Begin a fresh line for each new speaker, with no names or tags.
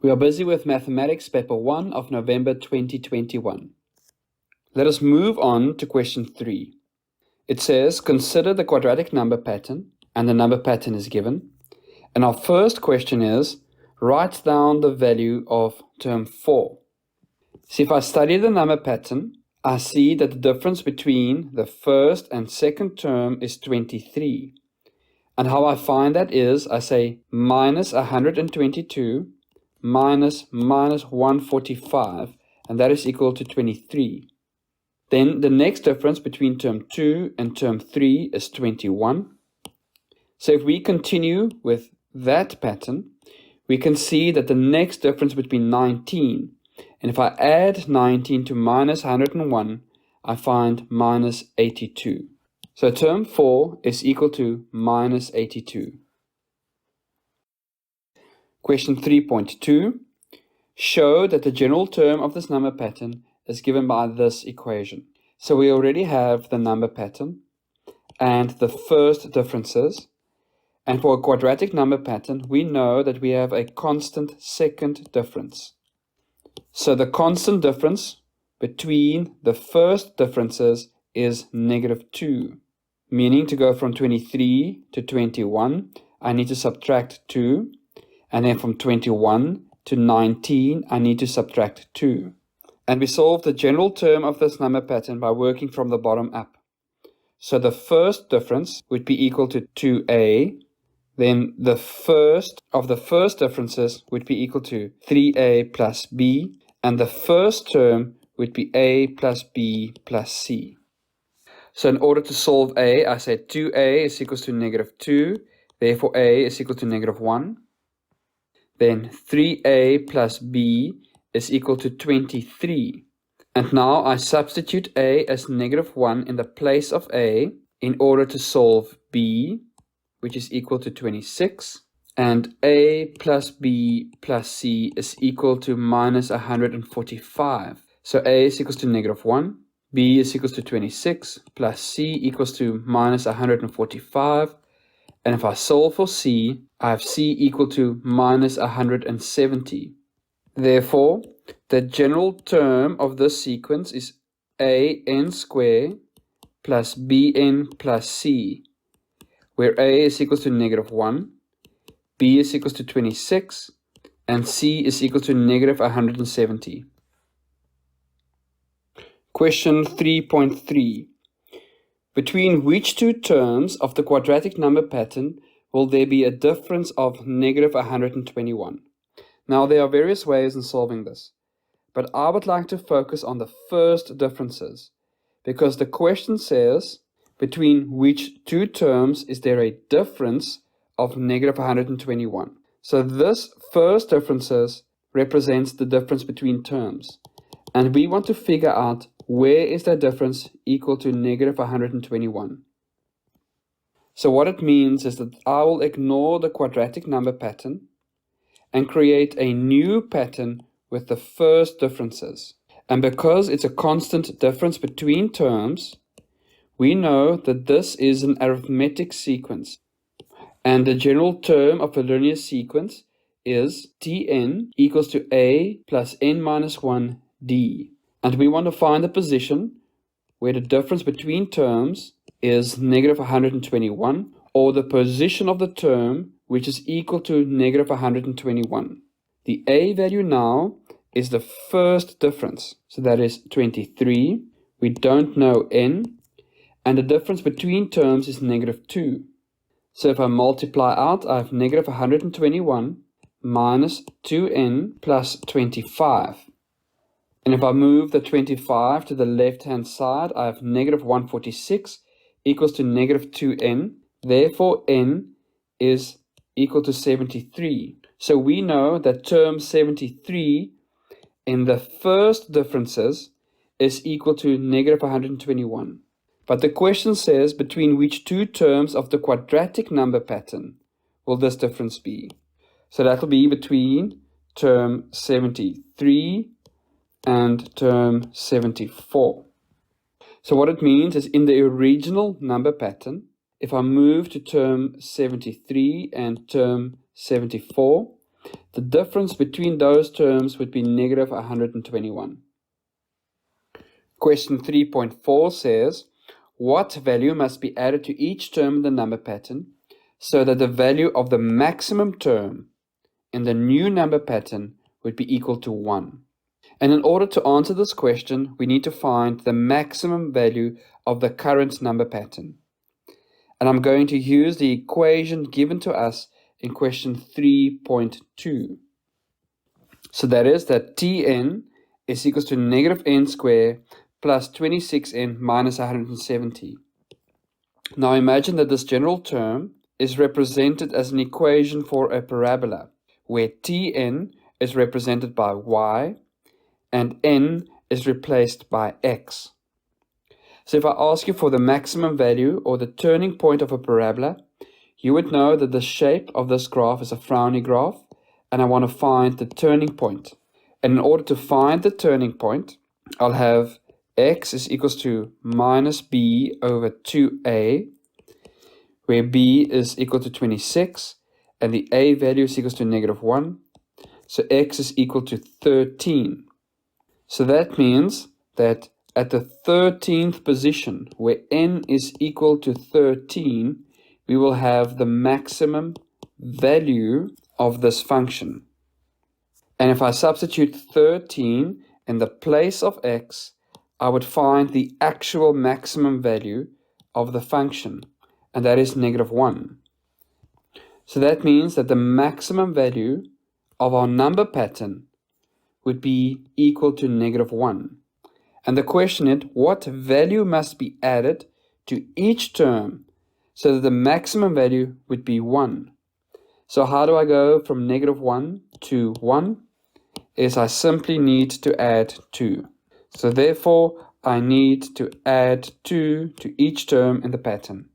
We are busy with Mathematics Paper 1 of November 2021. Let us move on to question 3. It says, consider the quadratic number pattern, and the number pattern is given. And our first question is, write down the value of term 4. So if I study the number pattern, I see that the difference between the first and second term is 23. And how I find that is, I say minus 122 minus 145, and that is equal to 23. Then the next difference between term 2 and term 3 is 21. So if we continue with that pattern, we can see that the next difference between 19, and if I add 19 to minus 101, I find minus 82. So term 4 is equal to minus 82. Question 3.2. Show that the general term of this number pattern is given by this equation. So we already have the number pattern and the first differences. And for a quadratic number pattern, we know that we have a constant second difference. So the constant difference between the first differences is -2. Meaning to go from 23 to 21, I need to subtract 2. And then from 21 to 19, I need to subtract 2. And we solve the general term of this number pattern by working from the bottom up. So the first difference would be equal to 2a. Then the first of the first differences would be equal to 3a plus b. And the first term would be a plus b plus c. So in order to solve a, I say 2a is equal to -2. Therefore, a is equal to -1. Then 3a plus b is equal to 23. And now I substitute a as -1 in the place of a in order to solve b, which is equal to 26. And a plus b plus c is equal to minus 145. So a is equal to -1, b is equal to 26, plus c equals to minus 145. And if I solve for c, I have c equal to minus 170. Therefore, the general term of this sequence is an squared plus bn plus c, where a is equal to -1, b is equal to 26, and c is equal to -170. Question 3.3. Between which two terms of the quadratic number pattern will there be a difference of -121? Now, there are various ways in solving this, but I would like to focus on the first differences, because the question says, between which two terms is there a difference of -121? So this first differences represents the difference between terms, and we want to figure out where is that difference equal to -121. So what it means is that I will ignore the quadratic number pattern and create a new pattern with the first differences. And because it's a constant difference between terms, we know that this is an arithmetic sequence. And the general term of a linear sequence is Tn equals to a plus n minus 1 d. And we want to find the position where the difference between terms is -121, or the position of the term which is equal to -121. The a value now is the first difference, so that is 23. We don't know n, and the difference between terms is -2. So if I multiply out, I have -121 minus 2n plus 25. And if I move the 25 to the left-hand side, I have -146 equals to -2n. Therefore, n is equal to 73. So we know that term 73 in the first differences is equal to -121. But the question says, between which two terms of the quadratic number pattern will this difference be? So that will be between term 73 and term 74. So what it means is, in the original number pattern, if I move to term 73 and term 74, the difference between those terms would be negative 121. Question 3.4 says, what value must be added to each term in the number pattern so that the value of the maximum term in the new number pattern would be equal to 1? And in order to answer this question, we need to find the maximum value of the current number pattern. And I'm going to use the equation given to us in question 3.2. So that is that Tn is equals to negative n squared plus 26n minus 170. Now imagine that this general term is represented as an equation for a parabola, where Tn is represented by y and n is replaced by x. So if I ask you for the maximum value or the turning point of a parabola, you would know that the shape of this graph is a frowny graph, and I want to find the turning point. And in order to find the turning point, I'll have x is equals to minus b over 2a, where b is equal to 26, and the a value is equals to negative 1. So x is equal to 13. So that means that at the 13th position, where n is equal to 13, we will have the maximum value of this function. And if I substitute 13 in the place of x, I would find the actual maximum value of the function, and that is negative 1. So that means that the maximum value of our number pattern would be equal to negative 1. And the question is, what value must be added to each term so that the maximum value would be 1? So how do I go from negative 1 to 1? Is I simply need to add 2. So therefore, I need to add 2 to each term in the pattern.